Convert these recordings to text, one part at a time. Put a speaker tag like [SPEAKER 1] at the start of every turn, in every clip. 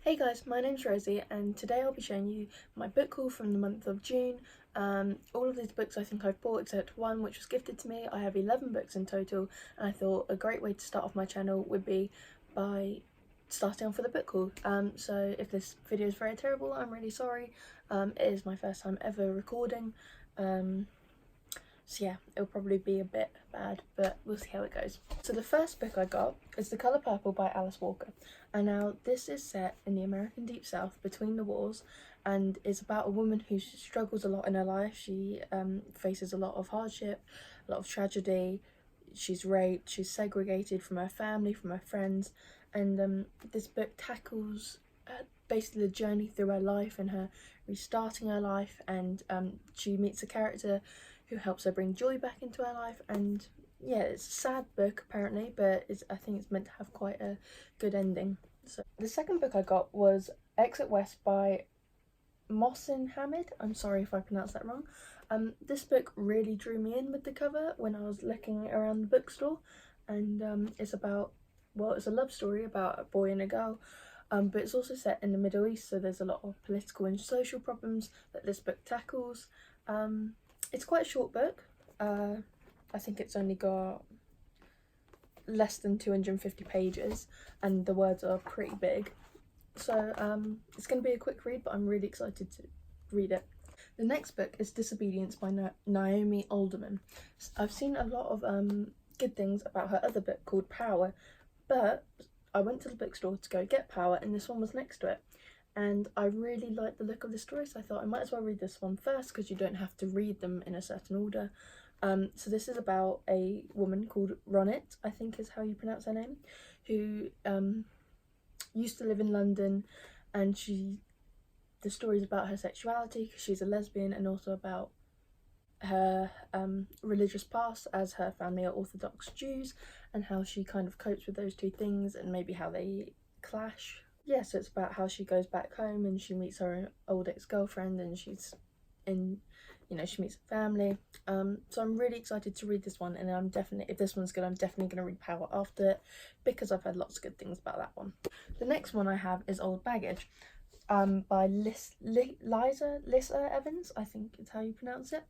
[SPEAKER 1] Hey guys, my name's Rosie and today I'll be showing you my book haul from the month of June. All of these books I think I've bought except one which was gifted to me. I have 11 books in total and I thought a great way to start off my channel would be by starting off with a book haul. So if this video is very terrible, I'm really sorry. It is my first time ever recording. So yeah, it'll probably be a bit bad, but we'll see how it goes. So the first book I got is The Colour Purple by Alice Walker. And now this is set in the American Deep South between the wars and is about a woman who struggles a lot in her life. She faces a lot of hardship, a lot of tragedy. She's raped, she's segregated from her family, from her friends. And this book tackles basically the journey through her life and her restarting her life. And she meets a character who helps her bring joy back into her life. And yeah, it's a sad book apparently, but I think it's meant to have quite a good ending. So the second book I got was Exit West by Moshim Hamid. I'm sorry if I pronounced that wrong. This book really drew me in with the cover when I was looking around the bookstore, and it's about, well, it's a love story about a boy and a girl, but it's also set in the Middle East, so there's a lot of political and social problems that this book tackles. It's quite a short book. I think it's only got less than 250 pages and the words are pretty big. So it's going to be a quick read, but I'm really excited to read it. The next book is Disobedience by Naomi Alderman. I've seen a lot of good things about her other book called Power, but I went to the bookstore to go get Power and this one was next to it. And I really liked the look of the story, so I thought I might as well read this one first because you don't have to read them in a certain order. So this is about a woman called Ronit, I think is how you pronounce her name, who used to live in London, and the story is about her sexuality because she's a lesbian, and also about her religious past, as her family are Orthodox Jews, and how she kind of copes with those two things and maybe how they clash. Yeah, so it's about how she goes back home and she meets her old ex-girlfriend, and she's in, she meets her family. So I'm really excited to read this one, and I'm definitely, if this one's good, I'm definitely going to read Power after it because I've heard lots of good things about that one. The next one I have is Old Baggage by Lissa Evans, I think is how you pronounce it.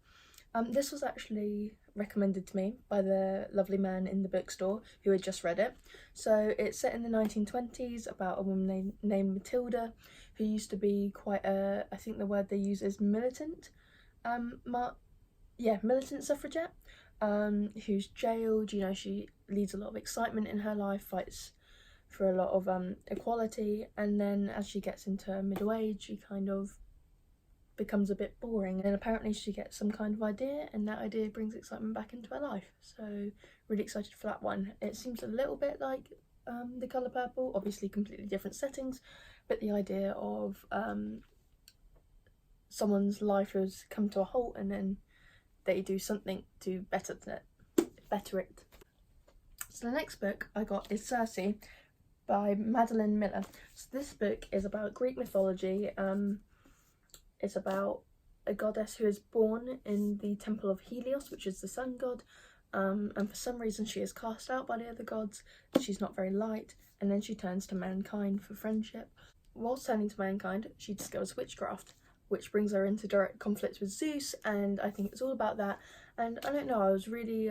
[SPEAKER 1] This was actually recommended to me by the lovely man in the bookstore who had just read it. So it's set in the 1920s about a woman named Matilda, who used to be quite a, I think the word they use is militant, militant suffragette, who's jailed. She leads a lot of excitement in her life, fights for a lot of equality, and then as she gets into middle age, she kind of becomes a bit boring, and apparently she gets some kind of idea, and that idea brings excitement back into her life. So really excited for that one. It seems a little bit like The Colour Purple, obviously completely different settings, but the idea of someone's life has come to a halt and then they do something to better it. So the next book I got is Circe by Madeline Miller. So this book is about Greek mythology. It's about a goddess who is born in the temple of Helios, which is the sun god, and for some reason she is cast out by the other gods. She's not very light, and then she turns to mankind for friendship. Whilst turning to mankind, she discovers witchcraft, which brings her into direct conflict with Zeus, and I think it's all about that. And I don't know, I was really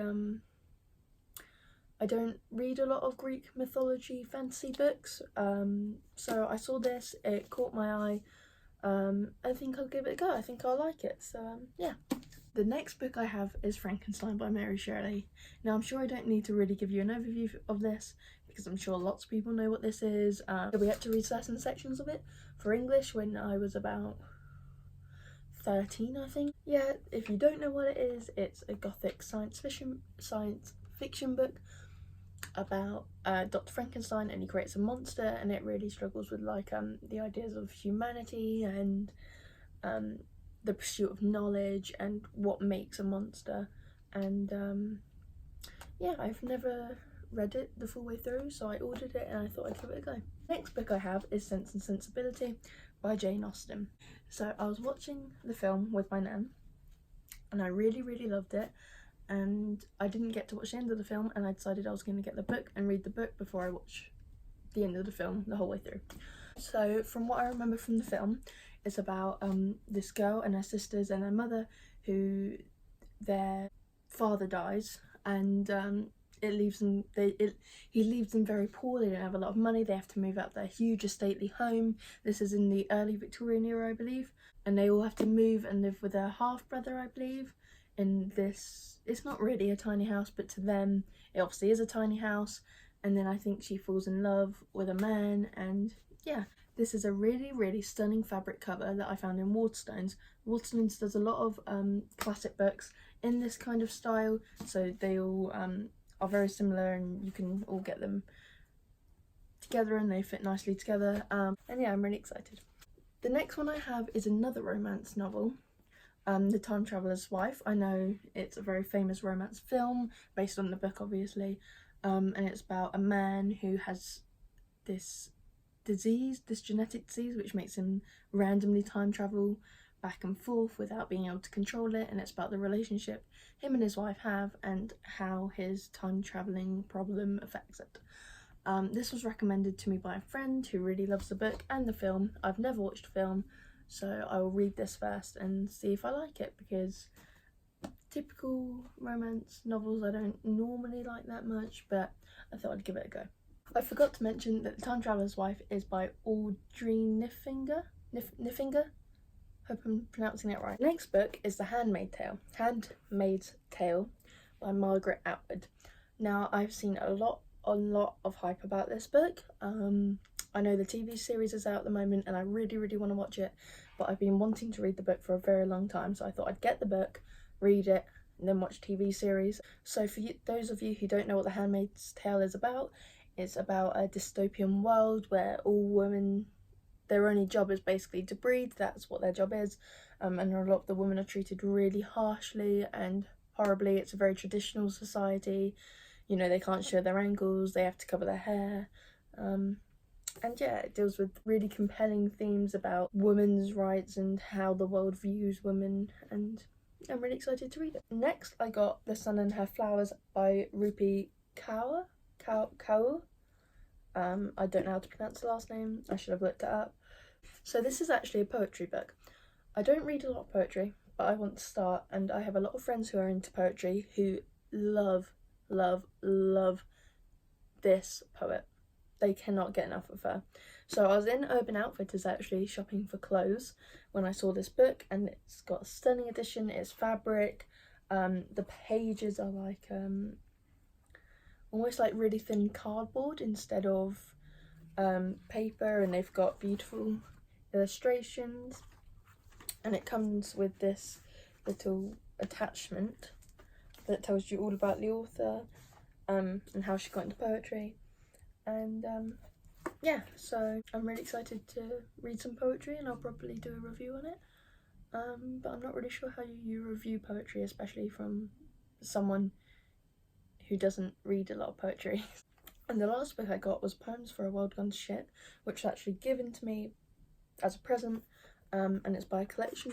[SPEAKER 1] I don't read a lot of Greek mythology fantasy books, so I saw this, it caught my eye. I think I'll give it a go. I think I'll like it. So yeah. The next book I have is Frankenstein by Mary Shelley. Now I'm sure I don't need to really give you an overview of this because I'm sure lots of people know what this is. We had to read certain sections of it for English when I was about 13, I think. Yeah, if you don't know what it is, it's a gothic science fiction book about Dr. Frankenstein, and he creates a monster, and it really struggles with the ideas of humanity and the pursuit of knowledge and what makes a monster. And yeah, I've never read it the full way through, so I ordered it and I thought I'd give it a go. Next book I have is Sense and Sensibility by Jane Austen. So I was watching the film with my nan and I really loved it, and I didn't get to watch the end of the film, and I decided I was going to get the book and read the book before I watch the end of the film the whole way through. So from what I remember from the film, it's about this girl and her sisters and her mother who their father dies, and it leaves them he leaves them very poor. They don't have a lot of money. They have to move out their huge estately home. This is in the early Victorian era, I believe, and they all have to move and live with their half brother, I believe, in this, it's not really a tiny house, but to them it obviously is a tiny house. And then I think she falls in love with a man, and yeah, this is a really stunning fabric cover that I found in Waterstones. Waterstones does a lot of classic books in this kind of style, so they all are very similar, and you can all get them together and they fit nicely together. And yeah, I'm really excited. The next one I have is another romance novel, The Time Traveller's Wife. I know it's a very famous romance film based on the book, obviously, and it's about a man who has this disease, this genetic disease, which makes him randomly time travel back and forth without being able to control it, and it's about the relationship him and his wife have and how his time travelling problem affects it. This was recommended to me by a friend who really loves the book and the film. I've never watched the film, so I will read this first and see if I like it, because typical romance novels I don't normally like that much, but I thought I'd give it a go. I forgot to mention that The Time Traveller's Wife is by Audrey Niffenegger. Hope I'm pronouncing that right. The next book is The Handmaid's Tale by Margaret Atwood. Now, I've seen a lot of hype about this book. I know the TV series is out at the moment and I really want to watch it, but I've been wanting to read the book for a very long time, so I thought I'd get the book, read it, and then watch TV series. So for those of you who don't know what The Handmaid's Tale is about, it's about a dystopian world where all women, their only job is basically to breed. That's what their job is, and a lot of the women are treated really harshly and horribly. It's a very traditional society. You know, they can't show their ankles, they have to cover their hair, and yeah, it deals with really compelling themes about women's rights and how the world views women, and I'm really excited to read it. Next, I got The Sun and Her Flowers by Rupi Kaur. I don't know how to pronounce the last name, I should have looked it up. So this is actually a poetry book. I don't read a lot of poetry, but I want to start, and I have a lot of friends who are into poetry who love this poet. They cannot get enough of her. So I was in Urban Outfitters actually shopping for clothes when I saw this book, and it's got a stunning edition. It's fabric, the pages are like almost like really thin cardboard instead of paper, and they've got beautiful illustrations, and it comes with this little attachment that tells you all about the author and how she got into poetry. And yeah, so I'm really excited to read some poetry, and I'll probably do a review on it, but I'm not really sure how you review poetry, especially from someone who doesn't read a lot of poetry. And the last book I got was Poems for a World Gone to Shit, which was actually given to me as a present, and it's by a collection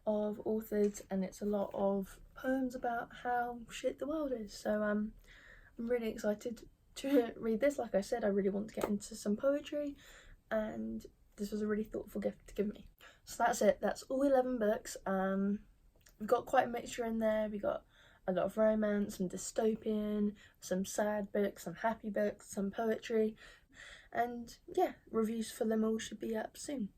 [SPEAKER 1] of authors, and it's a lot of poems about how shit the world is. So I'm really excited to read this. Like I said, I really want to get into some poetry, and this was a really thoughtful gift to give me. So that's it, that's all 11 books. We've got quite a mixture in there. We got a lot of romance, some dystopian, some sad books, some happy books, some poetry, and yeah, reviews for them all should be up soon.